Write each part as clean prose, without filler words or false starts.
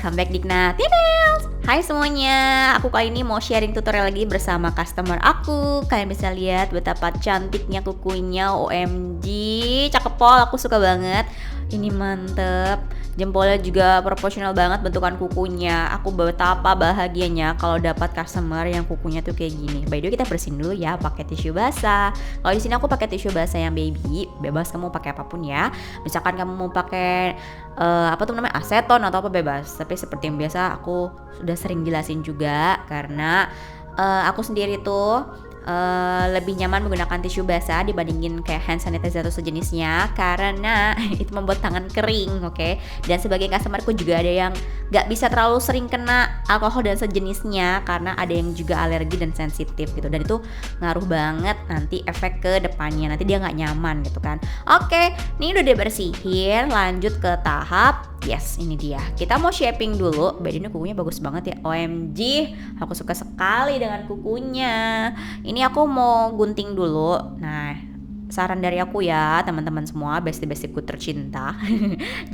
welcome back di Knati Nails. Hai semuanya, aku kali ini mau sharing tutorial lagi bersama customer aku. Kalian bisa lihat betapa cantiknya kukunya, OMG, cakep pol, aku suka banget. Ini mantep, jempolnya juga proporsional banget bentukan kukunya. Aku betapa bahagianya kalau dapat customer yang kukunya tuh kayak gini. By the way, kita bersihin dulu ya pakai tisu basah. Kalau di sini aku pakai tisu basah yang baby, bebas kamu pakai apapun ya. Misalkan kamu mau pakai aseton atau apa bebas. Tapi seperti yang biasa aku sudah sering jelasin juga karena aku sendiri tuh lebih nyaman menggunakan tisu basah dibandingin kayak hand sanitizer atau sejenisnya karena itu membuat tangan kering, oke? Dan sebagai customerku juga ada yang gak bisa terlalu sering kena alkohol dan sejenisnya karena ada yang juga alergi dan sensitif gitu, dan itu ngaruh banget nanti efek ke depannya, nanti dia gak nyaman gitu kan. Oke, ini udah dibersihin, lanjut ke tahap yes, ini dia. Kita mau shaping dulu. By the way, ini kukunya bagus banget ya. OMG, aku suka sekali dengan kukunya. Ini aku mau gunting dulu. Nah, saran dari aku ya, teman-teman semua, bestie-bestieku tercinta.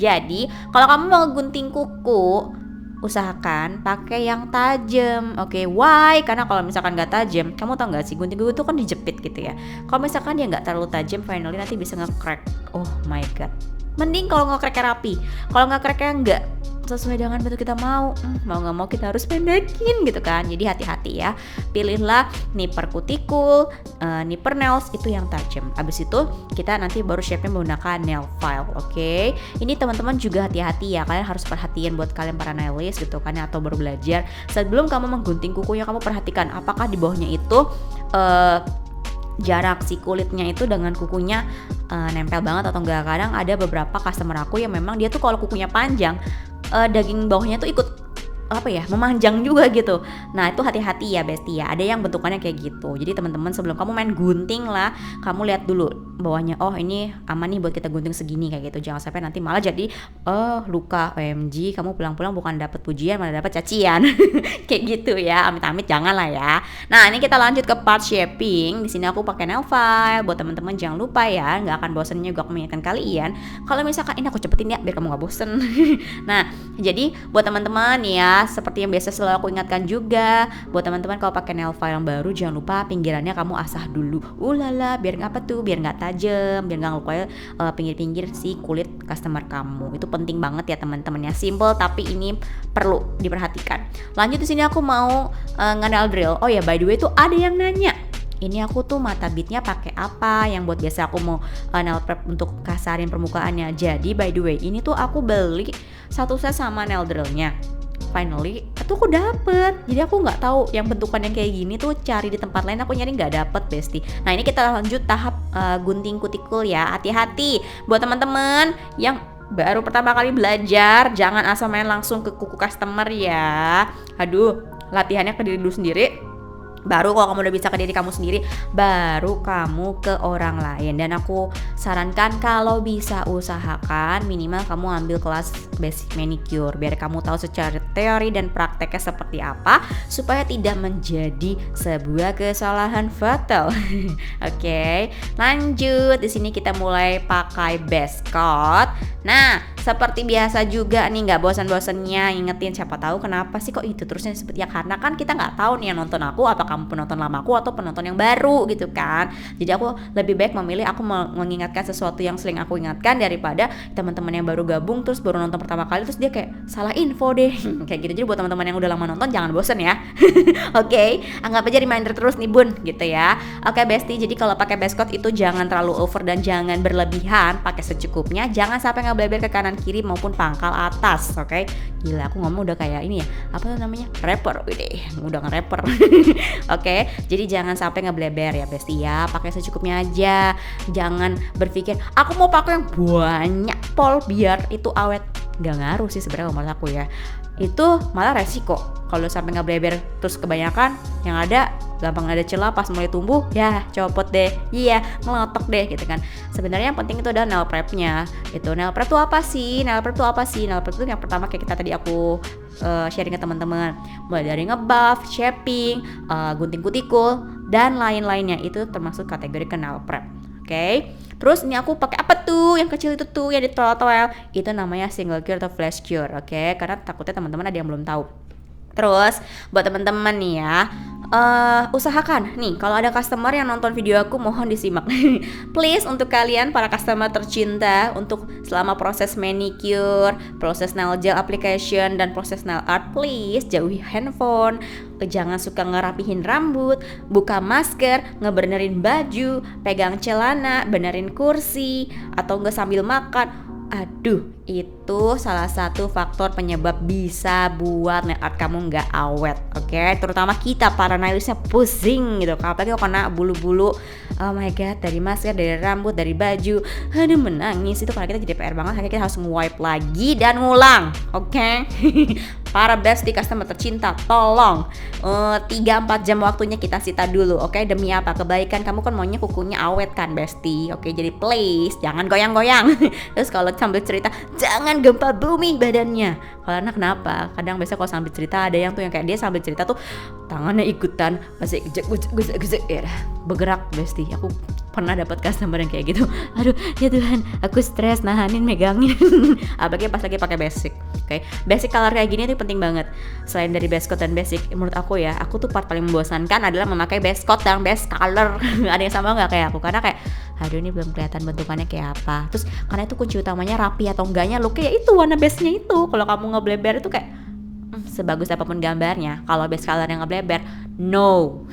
Jadi, kalau kamu mau gunting kuku, usahakan pakai yang tajam. Oke, why? Karena kalau misalkan nggak tajam, kamu tau nggak sih, gunting kuku itu kan dijepit gitu ya. Kalau misalkan dia nggak terlalu tajam, finally nanti bisa nge-crack. Oh my god. Mending kalau nge-cracknya rapi. Kalau nge-cracknya nggak sesuai dengan bentuk kita mau nggak mau kita harus pendekin gitu kan. Jadi hati-hati ya. Pilihlah nipper kutikul, nipper nails itu yang tajam. Abis itu kita nanti baru shape-nya menggunakan nail file. Oke. Ini teman-teman juga hati-hati ya. Kalian harus perhatian buat kalian para nailist gitu kan, atau baru belajar. Sebelum kamu menggunting kukunya, kamu perhatikan apakah di bawahnya itu jarak si kulitnya itu dengan kukunya nempel banget atau enggak. Kadang ada beberapa customer aku yang memang dia tuh kalau kukunya panjang, daging bawahnya tuh ikut memanjang juga gitu. Nah itu hati-hati ya bestie ya, ada yang bentukannya kayak gitu. Jadi teman-teman sebelum kamu main gunting lah, kamu lihat dulu bawahnya, oh ini aman nih buat kita gunting segini kayak gitu. Jangan sampai nanti malah jadi luka. OMG, kamu pulang-pulang bukan dapat pujian malah dapat cacian. Kayak gitu ya, amit-amit jangan lah ya. Nah ini kita lanjut ke part shaping. Di sini aku pakai nail file. Buat teman-teman jangan lupa ya, nggak akan bosennya juga aku mengingatkan kalian. Kalau misalkan ini aku cepetin ya biar kamu nggak bosen. Nah jadi buat teman-teman ya, seperti yang biasa selalu aku ingatkan juga, buat teman-teman kalau pakai nail file yang baru jangan lupa pinggirannya kamu asah dulu. Biar nggak tajam, biar nggak ngelukai pinggir-pinggir si kulit customer kamu. Itu penting banget ya teman-teman ya. Simple tapi ini perlu diperhatikan. Lanjut di sini aku mau nge-nail drill. Oh ya, by the way tuh ada yang nanya, ini aku tuh mata bitnya pakai apa yang buat biasa aku mau nail prep untuk kasarin permukaannya. Jadi by the way ini tuh aku beli satu set sama nail drillnya. Finally itu aku dapet. Jadi aku nggak tahu yang bentukan yang kayak gini tuh cari di tempat lain aku nyari nggak dapet bestie. Nah ini kita lanjut tahap gunting kutikul ya. Hati-hati buat teman-teman yang baru pertama kali belajar, jangan asal main langsung ke kuku customer ya. Aduh, latihannya ke diri dulu sendiri. Baru kalau kamu udah bisa ke diri kamu sendiri, baru kamu ke orang lain. Dan aku sarankan kalau bisa usahakan minimal kamu ambil kelas basic manicure biar kamu tahu secara teori dan prakteknya seperti apa supaya tidak menjadi sebuah kesalahan fatal. Oke, lanjut. Di sini kita mulai pakai base coat. Nah, seperti biasa juga nih, nggak bosan-bosannya ingetin, siapa tahu kenapa sih kok itu terusnya seperti ya, karena kan kita nggak tahu nih yang nonton aku apa kamu penonton lamaku atau penonton yang baru gitu kan. Jadi aku lebih baik memilih aku mengingatkan sesuatu yang sering aku ingatkan daripada teman-teman yang baru gabung terus baru nonton pertama kali terus dia kayak salah info deh. Kayak gitu. Jadi buat teman-teman yang udah lama nonton jangan bosan ya. Oke, anggap aja reminder terus nih bun gitu ya. Oke bestie, jadi kalau pakai base coat itu jangan terlalu over dan jangan berlebihan, pakai secukupnya, jangan sampai ngebleber ke kanan kiri maupun pangkal atas. Oke, gila aku ngomong udah kayak ini ya, apa namanya, rapper, udah nge-rapper. Oke, jadi jangan sampai ngebleber ya bestie ya, pakai secukupnya aja. Jangan berpikir aku mau pakai yang banyak pol biar itu awet. Gak ngaruh sih sebenarnya menurut aku ya, itu malah resiko. Kalau sampai ngebleber terus kebanyakan, yang ada gampang ada celah pas mulai tumbuh, ya copot deh, iya ngelotok deh gitu kan. Sebenarnya yang penting itu adalah nail prepnya. Itu nail prep tuh apa sih? Nail prep tuh yang pertama kayak kita tadi aku sharing ke teman-teman, mulai dari ngebuff, shaping, gunting kutikul dan lain-lainnya, itu termasuk kategori nail prep. oke? Terus ini aku pakai apa tuh yang kecil itu tuh yang ditowel-towel, itu namanya single cure atau flash cure, oke? Karena takutnya teman-teman ada yang belum tahu. Terus buat teman-teman nih ya, usahakan nih kalau ada customer yang nonton video aku mohon disimak. Please untuk kalian para customer tercinta, untuk selama proses manicure, proses nail gel application dan proses nail art, please jauhi handphone. Jangan suka ngerapihin rambut, buka masker, ngebenerin baju, pegang celana, benerin kursi, atau enggak sambil makan. Aduh, itu salah satu faktor penyebab bisa buat nail art kamu nggak awet, oke? Terutama kita para nailistnya pusing gitu, apalagi kalau kena bulu-bulu. Oh my god, dari masker, dari rambut, dari baju, aduh menangis itu karena kita jadi PR banget. Akhirnya kita harus nge-wipe lagi dan ngulang, oke? Para bestie customer tercinta, tolong 3-4 jam waktunya kita sita dulu, oke? Demi apa? Kebaikan kamu kan maunya kukunya awet kan, bestie, oke? Jadi please jangan goyang-goyang. Terus kalau sambil cerita jangan gempa bumi badannya. Kalau anak kenapa? Kadang biasanya kalau sambil cerita ada yang tuh yang kayak dia sambil cerita tuh tangannya ikutan masih gejek ya, bergerak bestie. Aku pernah dapat customer yang kayak gitu. Aduh ya Tuhan, aku stres nahanin megangin. Apalagi pas lagi pakai basic. Oke, basic color kayak gini tuh penting banget. Selain dari base coat dan basic, menurut aku ya, aku tuh part paling membosankan adalah memakai base coat dan base color. Ada yang sama nggak kayak aku? Karena kayak aduh ini belum kelihatan bentukannya kayak apa. Terus karena itu kunci utamanya rapi atau enggaknya looknya ya itu warna base-nya itu. Kalau kamu ngebleber itu kayak sebagus apapun gambarnya, kalau base color yang ngebleber no.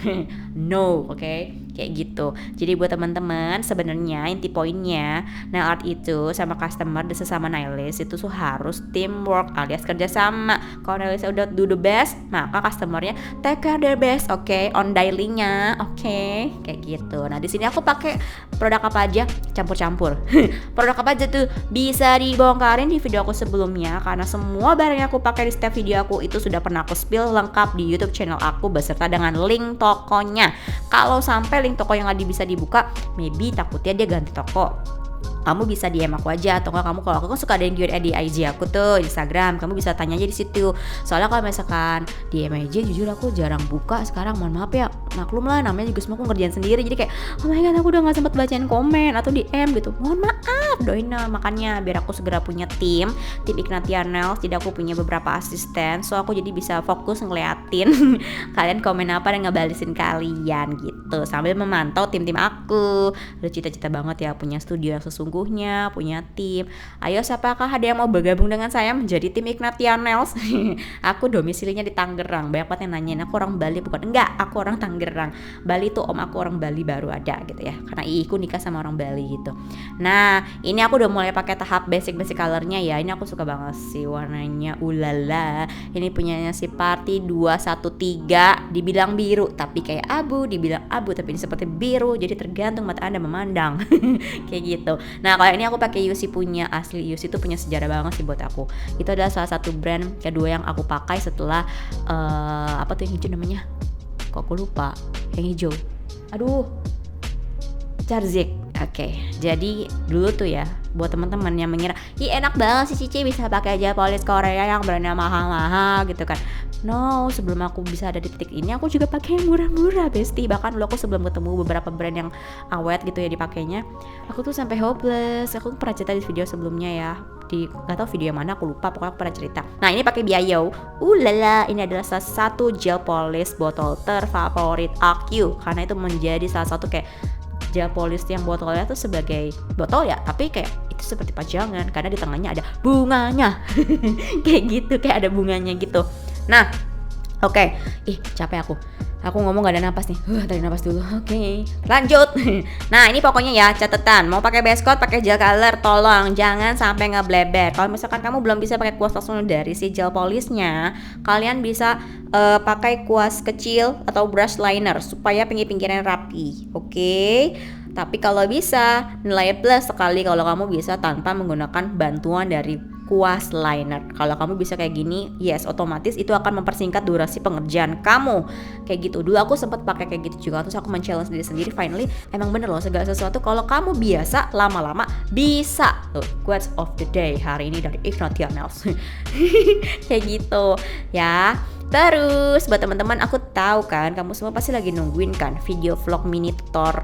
No, oke? Kayak gitu. Jadi buat teman-teman sebenarnya inti poinnya nail art itu sama customer dan sesama nailist itu tuh harus teamwork alias kerjasama. Kalau nailistnya udah do the best, maka customernya take care their best, oke? On daily-nya, oke? Kayak gitu. Nah di sini aku pakai produk apa aja, campur-campur. Produk apa aja tuh bisa dibongkarin di video aku sebelumnya, karena semua barang yang aku pakai di setiap video aku itu sudah pernah aku spill lengkap di YouTube channel aku beserta dengan link tokonya. Kalau sampai link toko yang lagi bisa dibuka, maybe takutnya dia ganti toko, kamu bisa DM aku aja, atau enggak kamu, kalau aku kan suka ada yang Q&A di IG aku tuh, Instagram, kamu bisa tanya aja di situ. Soalnya kalau misalkan DM aja jujur aku jarang buka sekarang, mohon maaf ya, maklum lah namanya juga semua aku ngerjain sendiri, jadi kayak oh my god aku udah gak sempet bacain komen atau DM gitu, mohon maaf, doain makanya biar aku segera punya tim Ignatia Nails. Jadi aku punya beberapa asisten, so aku jadi bisa fokus ngeliatin kalian komen apa dan ngebalesin kalian gitu, sambil memantau tim-tim aku. Udah cita-cita banget ya punya studio yang sesungguhnya, punya tim. Ayo siapakah ada yang mau bergabung dengan saya menjadi tim Ignatia Nails? Aku domisilinya di Tangerang. Banyak banget yang nanyain aku orang Bali, bukan? Enggak, aku orang Tangerang. Bali tuh om aku orang Bali baru ada gitu ya, karena iiku nikah sama orang Bali gitu. Nah ini aku udah mulai pakai tahap basic colornya ya. Ini aku suka banget sih warnanya, ulala. Ini punyanya si Party 213. Dibilang biru tapi kayak abu, dibilang abu tapi ini seperti biru, jadi tergantung mata anda memandang. Kayak gitu. Nah kalau ini aku pakai Yusi punya, asli Yusi itu punya sejarah banget sih buat aku. Itu adalah salah satu brand kedua yang aku pakai setelah apa tuh yang hijau namanya, kok aku lupa yang hijau, aduh, Charzik. Oke, jadi dulu tuh ya buat teman-teman yang mengira, ih enak banget sih Cici bisa pakai gel polish Korea yang brandnya mahal-mahal gitu kan. No, sebelum aku bisa ada di titik ini aku juga pakai yang murah-murah bestie. Bahkan dulu aku sebelum ketemu beberapa brand yang awet gitu ya dipakainya, aku tuh sampai hopeless. Aku pernah cerita di video sebelumnya ya, di nggak tahu video yang mana aku lupa, pokoknya aku pernah cerita. Nah ini pakai Biayo, lala, ini adalah salah satu gel polish botol terfavorit aku, karena itu menjadi salah satu kayak gel polish yang botolnya tuh sebagai botol ya, tapi kayak itu seperti pajangan karena di tengahnya ada bunganya. Kayak gitu, kayak ada bunganya gitu. Nah oke, capek aku ngomong gak ada napas nih. Tarik napas dulu. Oke, lanjut. Nah ini pokoknya ya catatan, mau pakai base coat, pakai gel color, tolong jangan sampai ngebleber. Kalau misalkan kamu belum bisa pakai kuas langsung dari si gel polishnya, kalian bisa pakai kuas kecil atau brush liner supaya pinggir-pinggirnya rapi. Oke. Tapi kalau bisa nilai plus sekali kalau kamu bisa tanpa menggunakan bantuan dari kuas liner. Kalau kamu bisa kayak gini, yes, otomatis itu akan mempersingkat durasi pengerjaan kamu. Kayak gitu. Dulu aku sempat pakai kayak gitu juga, terus aku men-challenge diri sendiri. Finally, emang bener loh segala sesuatu kalau kamu biasa, lama-lama bisa. Tuh, quotes of the day hari ini dari Ignatia Nails. Kayak gitu, ya. Terus buat teman-teman, aku tahu kan kamu semua pasti lagi nungguin kan video vlog mini tutor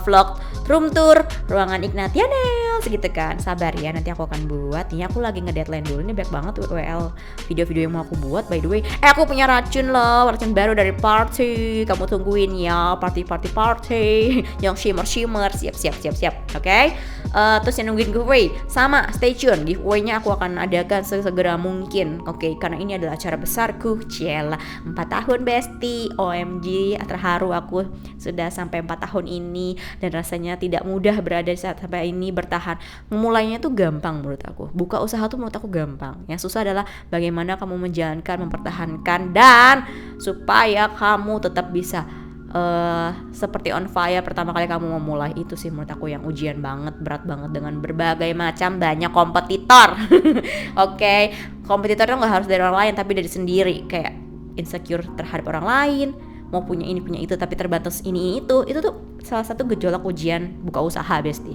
vlog room tour ruangan Ignatianels gitu kan. Sabar ya, nanti aku akan buat. Ini aku lagi nge-deadline dulu, ini banyak banget WL video-video yang mau aku buat. By the way, aku punya racun loh, racun baru dari Party. Kamu tungguin ya, party yang shimmer. Siap. Oke? Terus yang nungguin giveaway, sama stay tune. Giveaway-nya aku akan adakan segera mungkin. Oke, karena ini adalah acara besarku. Ciela, 4 tahun Besti. OMG, terharu aku sudah sampai 4 tahun ini, dan rasanya tidak mudah berada di saat sampai ini bertahan. Memulainya tuh gampang menurut aku. Buka usaha tuh menurut aku gampang. Yang susah adalah bagaimana kamu menjalankan, mempertahankan, dan supaya kamu tetap bisa seperti on fire pertama kali kamu memulai. Itu sih menurut aku yang ujian banget, berat banget, dengan berbagai macam banyak kompetitor. Oke, kompetitornya nggak harus dari orang lain, tapi dari sendiri. Kayak insecure terhadap orang lain, mau punya ini punya itu tapi terbatas ini itu tuh salah satu gejolak ujian buka usaha Besti.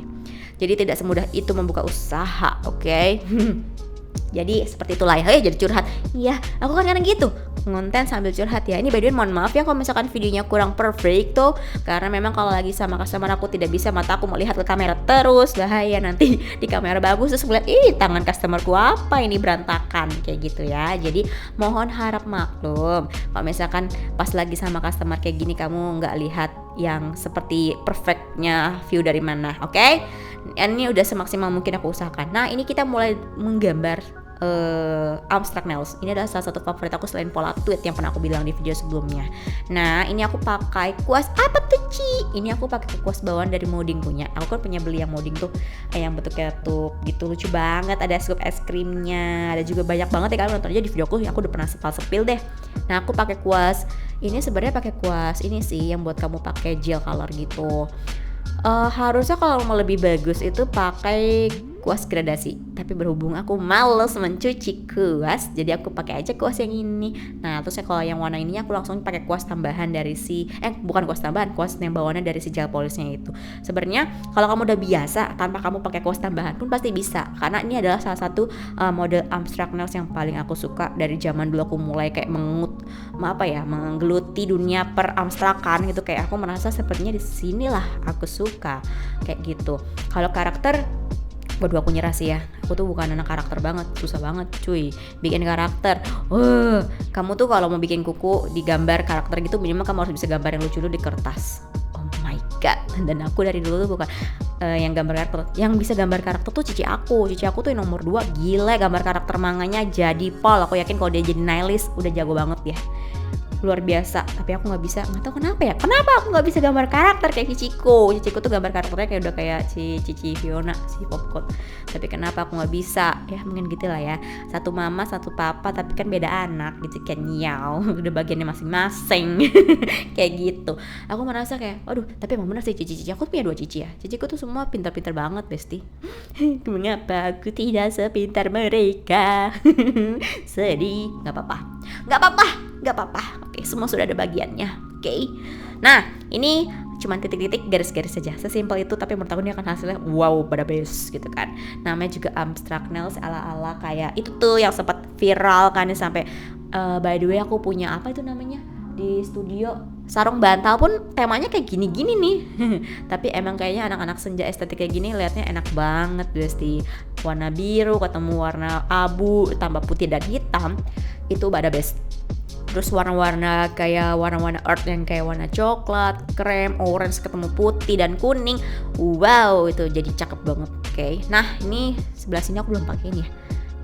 Jadi tidak semudah itu membuka usaha, oke? Jadi seperti itulah ya, jadi curhat. Iya, aku kan kadang gitu, ngonten sambil curhat ya. Ini by the way mohon maaf ya kalau misalkan videonya kurang perfect tuh, karena memang kalau lagi sama customer aku tidak bisa mata aku melihat ke kamera terus, bahaya nanti di kamera bagus terus ngeliat tangan customerku apa ini berantakan kayak gitu ya. Jadi mohon harap maklum kalau misalkan pas lagi sama customer kayak gini kamu nggak lihat yang seperti perfectnya view dari mana, oke? Ini udah semaksimal mungkin aku usahakan. Nah ini kita mulai menggambar abstract nails. Ini adalah salah satu favorit aku selain pola tweet yang pernah aku bilang di video sebelumnya. Nah ini aku pakai kuas apa tuh Ci? Ini aku pakai kuas bawaan dari Moding punya. Aku kan punya beli yang Moding tuh yang bentuknya tuh gitu, lucu banget. Ada scoop es krimnya, ada juga banyak banget ya, kalian nonton aja di videoku. Aku udah pernah sepil deh. Nah aku pakai kuas ini, sebenarnya pakai kuas ini sih yang buat kamu pakai gel color gitu. Harusnya kalau mau lebih bagus itu pakai kuas gradasi, tapi berhubung aku males mencuci kuas, jadi aku pakai aja kuas yang ini. Nah terusnya kalau yang warna ini aku langsung pakai kuas tambahan dari bukan kuas tambahan, kuas yang bawaannya dari si gel polishnya itu. Sebenarnya kalau kamu udah biasa tanpa kamu pakai kuas tambahan pun pasti bisa, karena ini adalah salah satu model abstract nails yang paling aku suka dari zaman dulu aku mulai kayak menggeluti dunia per abstrakan gitu. Kayak aku merasa sepertinya di sinilah aku suka kayak gitu. Kalau karakter, waduh aku nyerah sih ya. Aku tuh bukan anak karakter banget, susah banget cuy bikin karakter. Kamu tuh kalau mau bikin kuku digambar karakter gitu minimal kamu harus bisa gambar yang lucu dulu di kertas. Oh my god. Dan aku dari dulu tuh bukan yang gambar karakter. Yang bisa gambar karakter tuh cici aku tuh yang nomor 2. Gila gambar karakter manganya jadi pol. Aku yakin kalau dia jadi nihilist udah jago banget ya, luar biasa. Tapi aku nggak bisa, nggak tahu kenapa aku nggak bisa gambar karakter kayak Ciciku tuh gambar karakternya kayak udah kayak si Cici Fiona, si Popcorn. Tapi kenapa aku nggak bisa ya, mungkin gitu lah ya, satu mama satu papa tapi kan beda anak gitu kan, nyau udah bagiannya masing-masing. Kayak gitu aku merasa kayak aduh, tapi emang bener sih cici aku punya 2 cici ya. Ciciku tuh semua pintar-pintar banget Besti. Mengapa aku tidak sepintar mereka? Sedih. Nggak apa-apa. Oke, semua sudah ada bagiannya. Oke. Nah, ini cuman titik-titik garis-garis saja. Sesimpel itu, tapi menurut aku ini akan hasilnya wow, pada best gitu kan. Namanya juga abstract nails ala-ala kayak itu tuh yang sempat viral kan sampai by the way aku punya apa itu namanya di studio, sarung bantal pun temanya kayak gini-gini nih. Tapi emang kayaknya anak-anak senja estetik kayak gini liatnya enak banget Besti. Warna biru ketemu warna abu tambah putih dan hitam itu pada best. Terus warna-warna kayak warna-warna earth yang kayak warna coklat, krem, orange ketemu putih dan kuning. Wow, itu jadi cakep banget. Oke. Nah, ini sebelah sini aku belum pakai ini ya.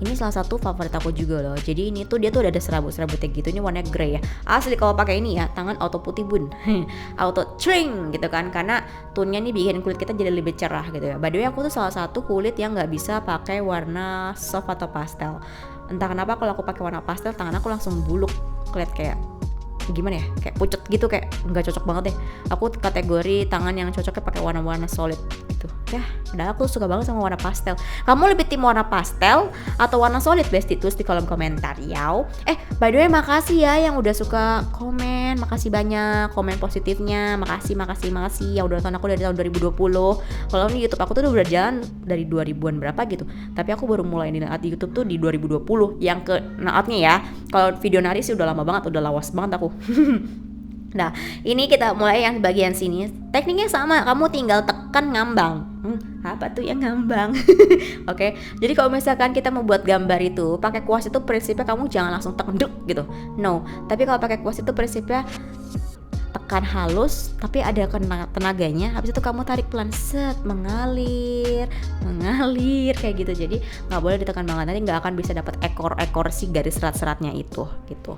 Ini salah satu favorit aku juga loh. Jadi ini tuh dia tuh ada serabut-serabutnya gitu. Ini warna grey ya. Asli kalau pakai ini ya, tangan auto putih bun. Auto tring gitu kan. Karena tone-nya nih bikin kulit kita jadi lebih cerah gitu ya. By the way aku tuh salah satu kulit yang nggak bisa pakai warna soft atau pastel. Entah kenapa kalau aku pakai warna pastel tangan aku langsung buluk, keliat kayak gimana ya, kayak pucet gitu, kayak nggak cocok banget deh. Aku kategori tangan yang cocoknya pakai warna-warna solid gitu ya. Padahal aku suka banget sama warna pastel. Kamu lebih tim warna pastel atau warna solid Besti? Tulis di kolom komentar ya. By the way makasih ya yang udah suka komen, makasih banyak komen positifnya, makasih yang udah nonton aku dari tahun 2020. Kalau di YouTube aku tuh udah berjalan dari 2000-an berapa gitu, tapi aku baru mulai di YouTube tuh di 2020 yang ke naatnya ya. Kalau video nari sih udah lama banget, udah lawas banget aku. Nah, ini kita mulai yang bagian sini. Tekniknya sama, kamu tinggal tekan ngambang. Apa tuh yang ngambang? Oke, jadi kalau misalkan kita membuat gambar itu pakai kuas itu prinsipnya kamu jangan langsung tekan duk gitu. No, tapi kalau pakai kuas itu prinsipnya tekan halus tapi ada tenaganya, habis itu kamu tarik pelan, set, mengalir kayak gitu. Jadi nggak boleh ditekan banget, nanti nggak akan bisa dapat ekor si garis serat-seratnya itu gitu.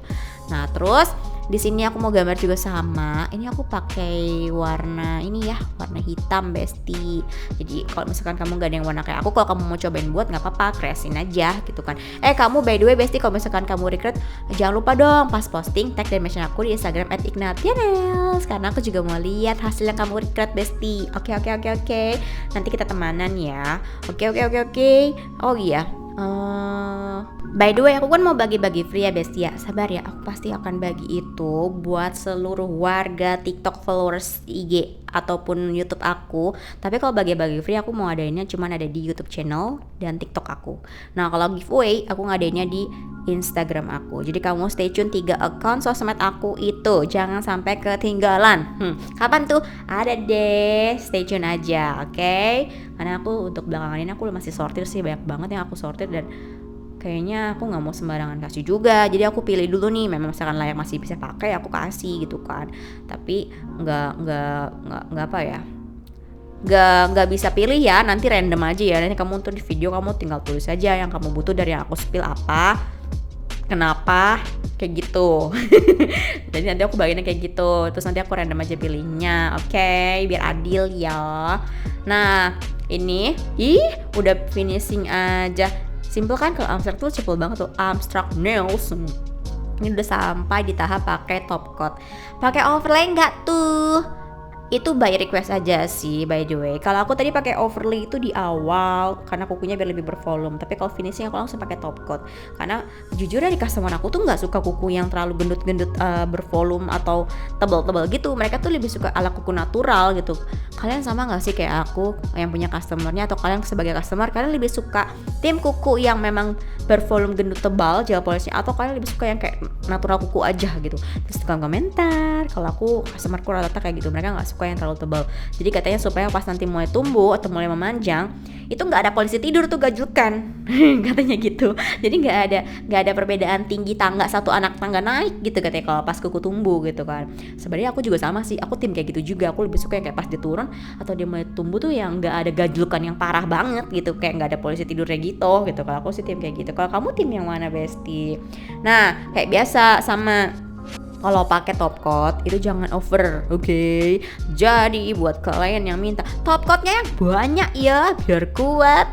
Nah terus di sini aku mau gambar juga sama. Ini aku pakai warna ini ya, warna hitam Besti. Jadi kalau misalkan kamu gak ada yang warna kayak aku, kalau kamu mau cobain buat nggak apa-apa, kreasin aja gitu kan. Kamu by the way Besti, kalau misalkan kamu recruit jangan lupa dong pas posting tag dan mention aku di Instagram @ignatianels, karena aku juga mau lihat hasil yang kamu recruit Besti. Oke. Nanti kita temanan ya. Oke. Oh iya. By the way, aku kan mau bagi-bagi free ya Besti ya. Sabar ya, aku pasti akan bagi itu buat seluruh warga TikTok followers IG ataupun YouTube aku. Tapi kalau bagi-bagi free aku mau adainnya cuman ada di YouTube channel dan TikTok aku. Nah kalau giveaway aku ngadainnya di Instagram aku. Jadi kamu stay tune 3 account sosmed aku itu, jangan sampai ketinggalan. Kapan tuh? Ada deh, stay tune aja, oke? Karena aku untuk belakangan ini aku masih sortir sih, banyak banget yang aku sortir dan kayaknya aku nggak mau sembarangan kasih juga. Jadi aku pilih dulu nih, memang misalkan layak masih bisa pakai aku kasih gitu kan. Tapi nggak apa ya, nggak bisa pilih ya, nanti random aja ya. Nanti kamu untuk di video kamu tinggal tulis aja yang kamu butuh dari yang aku spill apa, kenapa, kayak gitu. Jadi nanti aku bagiannya kayak gitu, terus nanti aku random aja pilihnya, oke? Biar adil ya. Nah ini udah finishing aja. Simple kan, kalau abstrak tuh simple banget tuh, abstract nails. Ini udah sampai di tahap pakai top coat. Pakai overlay nggak tuh? Itu by request aja sih by the way. Kalau aku tadi pakai overlay itu di awal karena kukunya biar lebih bervolume. Tapi kalau finishing aku langsung pakai top coat. Karena jujur dari customer aku tuh nggak suka kuku yang terlalu gendut-gendut bervolume atau tebal-tebal gitu. Mereka tuh lebih suka ala kuku natural gitu. Kalian sama nggak sih kayak aku yang punya customernya, atau kalian sebagai customer kalian lebih suka tim kuku yang memang bervolume gendut tebal gel polishnya, atau kalian lebih suka yang kayak natural kuku aja gitu? Terus tukang komentar. Kalau aku customerku rata-rata kayak gitu, mereka nggak suka yang terlalu tebal. Jadi katanya supaya pas nanti mulai tumbuh atau mulai memanjang itu nggak ada polisi tidur tuh gajukan. Katanya gitu. Jadi nggak ada perbedaan tinggi tangga, satu anak tangga naik gitu katanya kalau pas kuku tumbuh gitu kan. Sebenarnya aku juga sama sih, aku tim kayak gitu juga. Aku lebih suka yang kayak pas dia turun atau dia mulai tumbuh tuh yang nggak ada gajlukan yang parah banget gitu, kayak nggak ada polisi tidurnya gitu. Kalau aku sih tim kayak gitu. Kalau kamu tim yang mana Besti? Nah kayak biasa sama, kalau pakai top coat itu jangan over, oke? Jadi buat kalian yang minta top coatnya yang banyak ya biar kuat.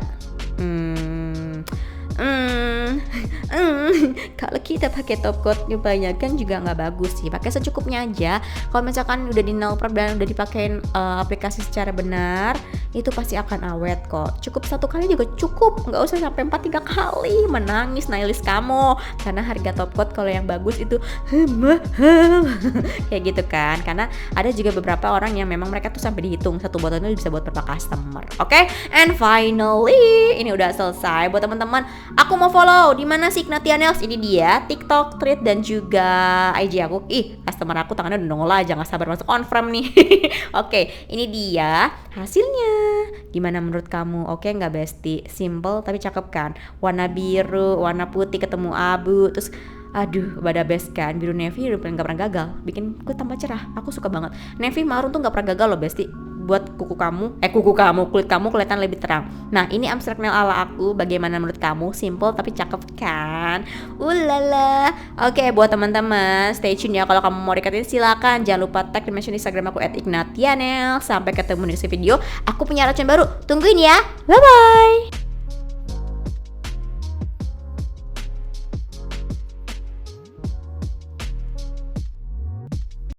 Kalau kita pakai top coat kebanyakan juga nggak bagus sih. Pakai secukupnya aja. Kalau misalkan udah di nail prep dan udah dipakein aplikasi secara benar, itu pasti akan awet kok. Cukup 1 kali juga cukup, nggak usah sampai 4-3 kali. Menangis stylist kamu karena harga top coat kalau yang bagus itu mahal. Kayak gitu kan. Karena ada juga beberapa orang yang memang mereka tuh sampai dihitung satu botol itu bisa buat berapa customer. Oke? And finally ini udah selesai. Buat teman-teman, aku mau follow di mana sih Ignatianels? Ini dia TikTok, Thread dan juga IG aku. Customer aku tangannya udah nongol aja, nggak sabar masuk on frame nih. Oke, ini dia hasilnya. Gimana menurut kamu? Oke nggak Besti? Simple tapi cakep kan? Warna biru, warna putih ketemu abu, terus aduh pada best kan, biru navy udah gak pernah gagal, bikin kulit tambah cerah. Aku suka banget. Navy marun tuh gak pernah gagal loh Besti, buat kulit kamu kelihatan lebih terang. Nah ini abstract nail ala aku. Bagaimana menurut kamu? Simple tapi cakep kan? Ulala. Oke, buat teman-teman stay tune ya. Kalau kamu mau reketin silakan, jangan lupa tag dan mention Instagram aku @ignatianel. Sampai ketemu di next video. Aku punya racun baru, tungguin ya. Bye bye.